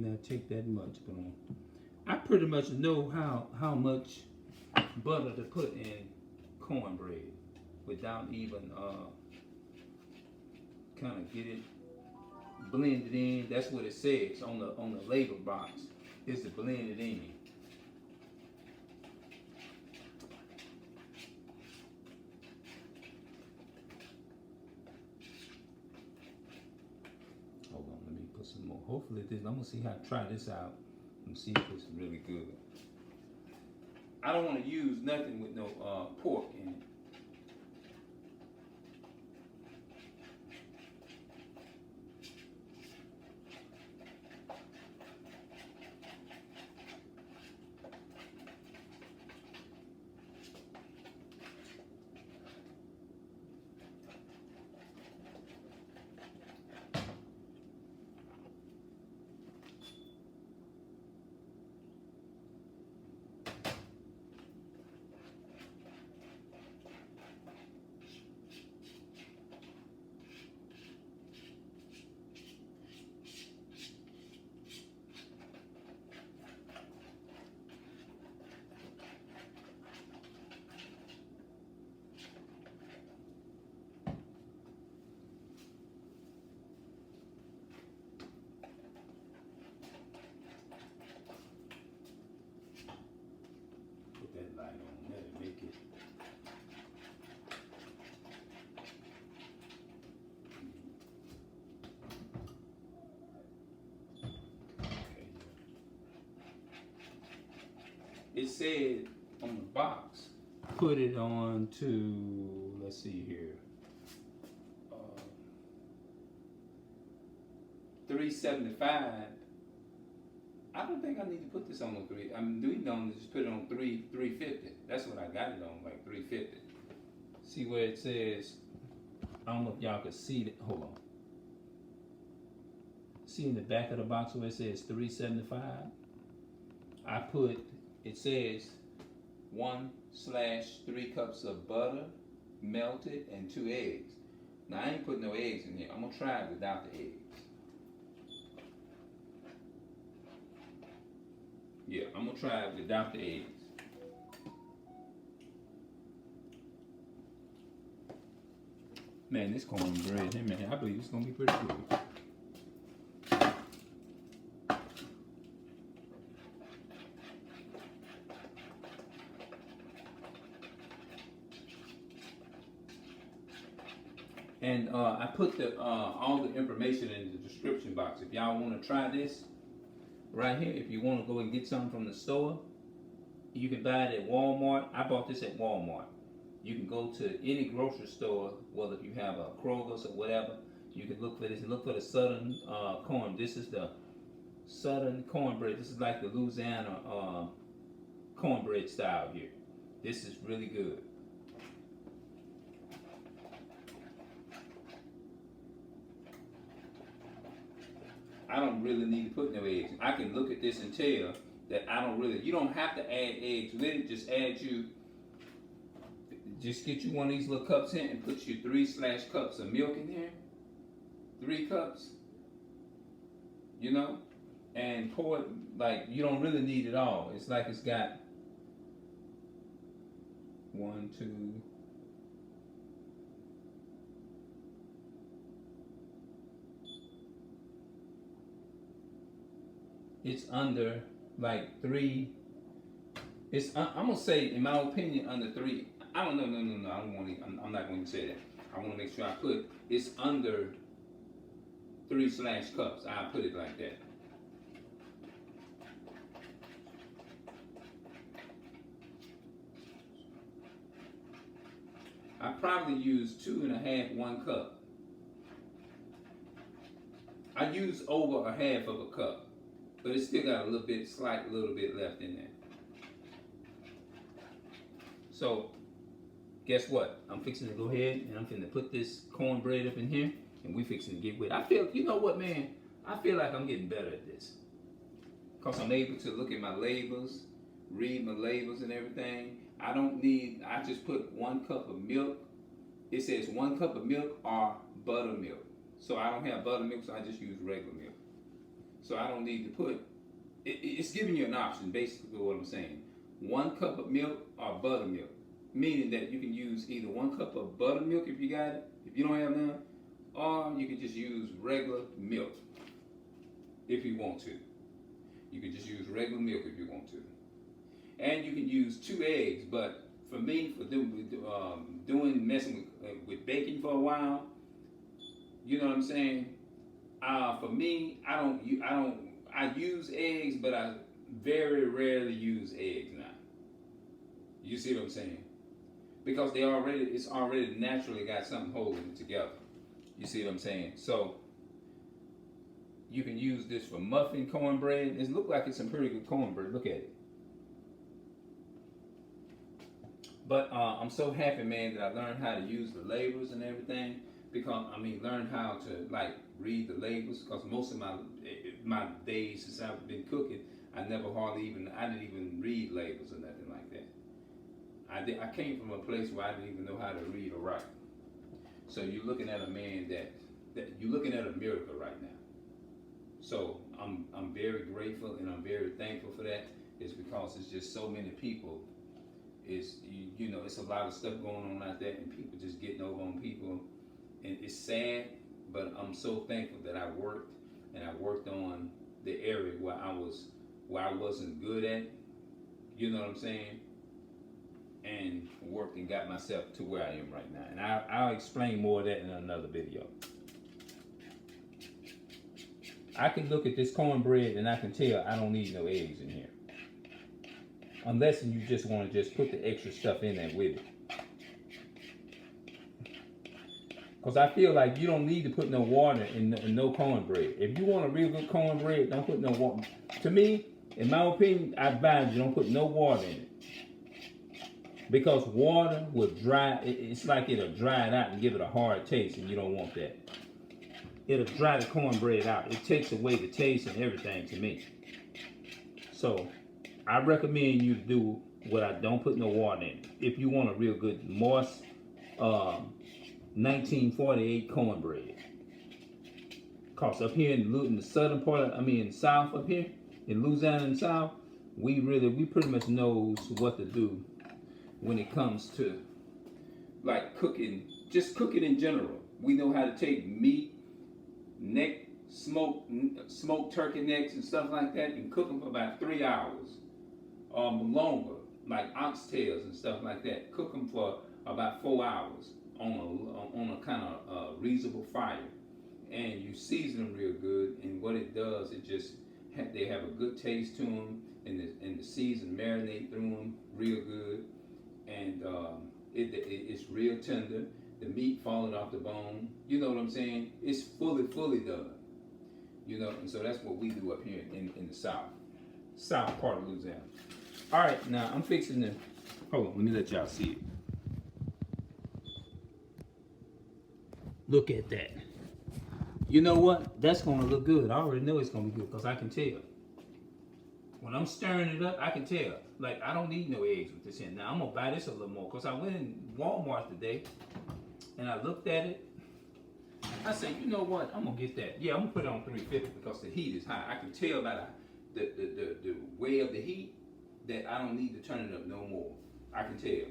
not take that much, but I pretty much know how much butter to put in cornbread without even kind of get it blended in. That's what it says on the label box. Is to blend it in. Hold on, let me put some more. Hopefully this. I'm gonna see how try this out and see if it's really good. I don't want to use nothing with no pork in it. It said on the box, put it on to, let's see here, 375. I don't think I need to put this on 3. I'm doing on just put it on 350. That's what I got it on, like 350. See where it says, I don't know if y'all can see it. Hold on. See in the back of the box where it says 375? I put, it says 1/3 cups of butter, melted, and 2 eggs. Now I ain't putting no eggs in here. I'm gonna try it without the eggs. Yeah, I'm gonna try it without the eggs. Man, this cornbread, hey man, I believe it's gonna be pretty good. And I put the all the information in the description box. If y'all want to try this right here, if you want to go and get something from the store, you can buy it at Walmart. I bought this at Walmart. You can go to any grocery store, whether if you have a Kroger's or whatever. You can look for this. Look for the Southern corn. This is the Southern cornbread. This is like the Louisiana cornbread style here. This is really good. I don't really need to put no eggs. I can look at this and tell that I don't really, you don't have to add eggs with it. Just get you one of these little cups here and put your 3 cups of milk in here. 3 cups, you know, and pour it, like, you don't really need it all. It's like it's got 1, 2, it's under like 3. It's I'm gonna say, in my opinion, under 3. I don't know. No. I don't want to. I'm not going to say that. I want to make sure I put it's under 3 cups. I put it like that. I probably use 2.5, 1 cup. I use over a half of a cup, but it's still got a little bit left in there. So, guess what? I'm fixing to go ahead and I'm finna put this cornbread up in here, and we fixing to get with it. I feel, you know what, man? I feel like I'm getting better at this, because I'm able to look at my labels, read my labels and everything. I just put 1 cup of milk. It says 1 cup of milk or buttermilk. So I don't have buttermilk, so I just use regular milk. So I don't need to put, it's giving you an option, basically what I'm saying. 1 cup of milk or buttermilk. Meaning that you can use either 1 cup of buttermilk if you got it, if you don't have none, or you can just use regular milk if you want to. You can just use regular milk if you want to. And you can use 2 eggs, but for me, for messing with baking for a while, you know what I'm saying? For me, I use eggs, but I very rarely use eggs now. You see what I'm saying? Because it's already naturally got something holding it together. You see what I'm saying? So you can use this for muffin cornbread. It looks like it's some pretty good cornbread. Look at it. But I'm so happy, man, that I learned how to use the labels and everything. Because learn how to like read the labels. Because most of my days since I've been cooking, I didn't even read labels or nothing like that. I came from a place where I didn't even know how to read or write. So you're looking at a man that you're looking at a miracle right now. So I'm very grateful and I'm very thankful for that. It's because it's just so many people. It's it's a lot of stuff going on out there, and people just getting over on people, and it's sad. But I'm so thankful that I worked on the area where I wasn't good at. You know what I'm saying? And worked and got myself to where I am right now. And I'll explain more of that in another video. I can look at this cornbread and I can tell I don't need no eggs in here. Unless you just want to just put the extra stuff in there with it. Because I feel like you don't need to put no water in no cornbread. If you want a real good cornbread, don't put no water. To me, in my opinion, I advise you don't put no water in it. Because water will dry, it's like it'll dry it out and give it a hard taste, and you don't want that. It'll dry the cornbread out. It takes away the taste and everything to me. So, I recommend you to do what I don't put no water in. If you want a real good, moist, 1948 cornbread. Because up here in the southern part, in the south up here, in Louisiana and South, we pretty much knows what to do when it comes to like cooking, just cooking in general. We know how to take meat, smoked turkey necks and stuff like that, and cook them for about 3 hours or longer, like oxtails and stuff like that. Cook them for about 4 hours on a kind of reasonable fire, and you season them real good. And what it does, they have a good taste to them, and the season marinate through them real good. And it's real tender. The meat falling off the bone. You know what I'm saying? It's fully done. And so that's what we do up here in the south part of Louisiana. All right, now I'm fixing to. Hold on, let me let y'all see it. Look at that. You know what? That's gonna look good. I already know it's gonna be good because I can tell. When I'm stirring it up, I can tell. Like, I don't need no eggs with this in. Now, I'm going to buy this a little more because I went in Walmart today and I looked at it. I said, you know what? I'm going to get that. Yeah, I'm going to put it on 350 because the heat is high. I can tell by the way of the heat that I don't need to turn it up no more. I can tell.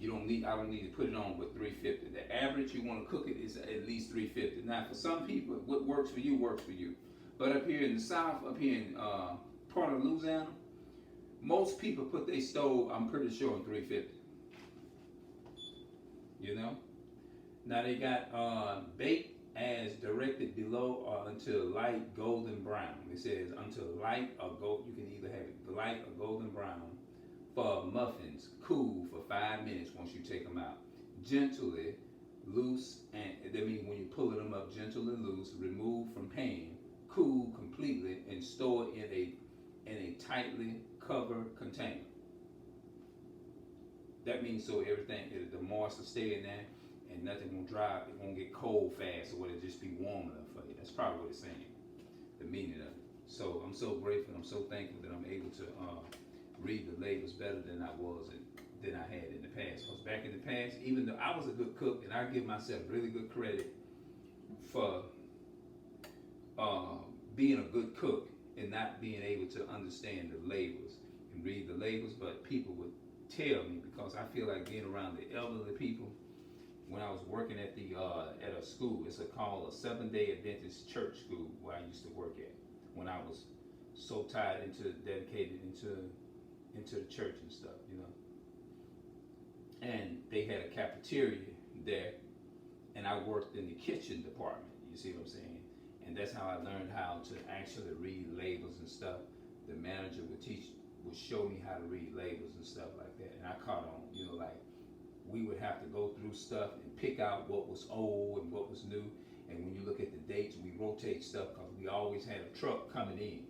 I don't need to put it on with 350. The average you want to cook it is at least 350. Now, for some people, what works for you works for you. But up here in the south, up here in part of Louisiana, most people put their stove, I'm pretty sure, on 350. Now they got bake as directed below or until light golden brown. It says until light or gold. You can either have it light or golden brown for muffins. Cool for 5 minutes once you take them out. Gently loose, and that means when you're pulling them up, gentle and loose. Remove from pan. Cool completely and store in a tightly covered container. That means so everything, the moisture stay in there and nothing will dry. It won't get cold fast, or it'll just be warm enough for you. That's probably what it's saying, the meaning of it. So I'm so grateful. I'm so thankful that I'm able to read the labels better than I had in the past. Because back in the past, even though I was a good cook, and I give myself really good credit for being a good cook and not being able to understand the labels and read the labels, but people would tell me, because I feel like being around the elderly people. When I was working at a school, it's called a Seventh-day Adventist church school where I used to work at. When I was so tied dedicated into the church and stuff, you know. And they had a cafeteria there, and I worked in the kitchen department. You see what I'm saying? And that's how I learned how to actually read labels and stuff. The manager would show me how to read labels and stuff like that, and I caught on. You know, like we would have to go through stuff and pick out what was old and what was new. And when you look at the dates, we rotate stuff because we always had a truck coming in.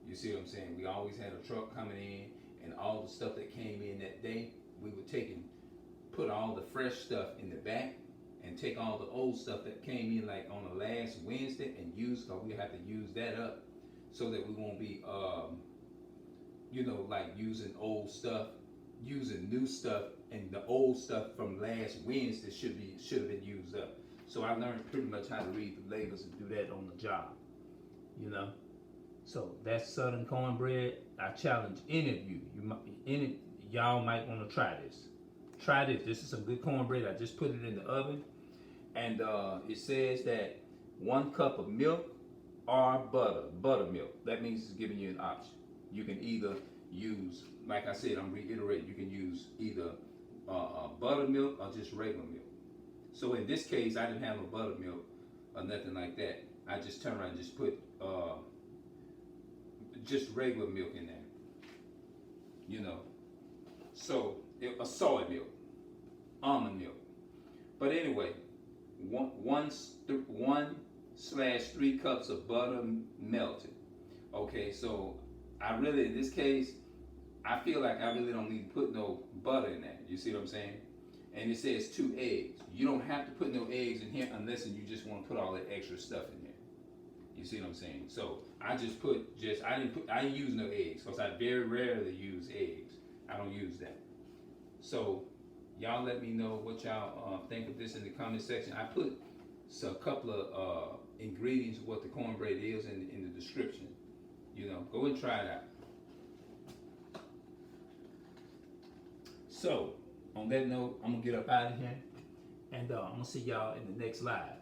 You see what I'm saying? We always had a truck coming in, and all the stuff that came in that day, we would take and put all the fresh stuff in the back, and take all the old stuff that came in like on the last Wednesday and use, because we have to use that up so that we won't be, you know, like using old stuff, using new stuff, and the old stuff from last Wednesday should have been used up. So I learned pretty much how to read the labels and do that on the job, you know. So that's Southern cornbread. I challenge any of you. Y'all might want to try this. Try this. This is some good cornbread. I just put it in the oven, and it says that 1 cup of milk or buttermilk. That means it's giving you an option. You can either use, like I said, I'm reiterating, you can use either buttermilk or just regular milk. So in this case, I didn't have a buttermilk or nothing like that. I just turned around and just put just regular milk in there, you know. So a soy milk, almond milk. But anyway, 1/3 cups of butter melted. Okay, so I really, in this case, I feel like I really don't need to put no butter in that. You see what I'm saying? And it says 2 eggs. You don't have to put no eggs in here unless you just want to put all that extra stuff in there. You see what I'm saying? So I just I didn't use no eggs, because I very rarely use eggs. I don't use that. So y'all let me know what y'all think of this in the comment section. I put a couple of ingredients of what the cornbread is in the description. You know, go and try it out. So on that note, I'm gonna get up out of here, and I'm gonna see y'all in the next live.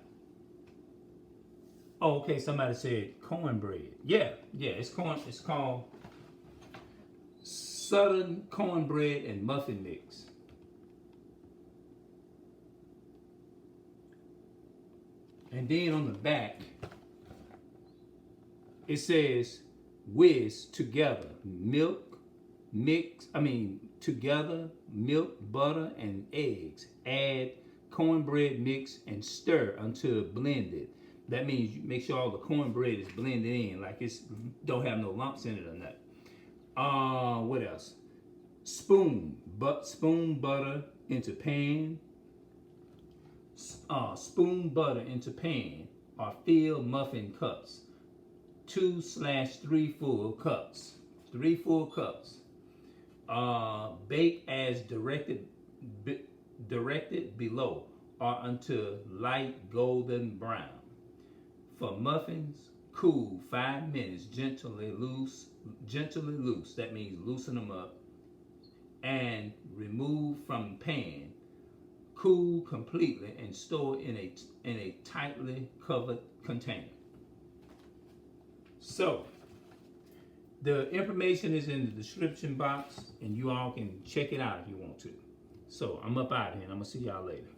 Oh, okay, somebody said cornbread. Yeah, it's called Southern cornbread and muffin mix. And then on the back, it says whiz together together milk, butter, and eggs. Add cornbread mix and stir until blended. That means you make sure all the cornbread is blended in, like it's don't have no lumps in it or nothing. What else? Spoon butter into pan. Spoon butter into pan, or fill muffin cups. 2/3 full cups. 3 full cups. Bake as directed below, or until light golden brown. For muffins, cool 5 minutes, gently loose. That means loosen them up, and remove from pan. Cool completely and store in a tightly covered container. So the information is in the description box, and you all can check it out if you want to. So I'm up out of here, and I'm gonna see y'all later.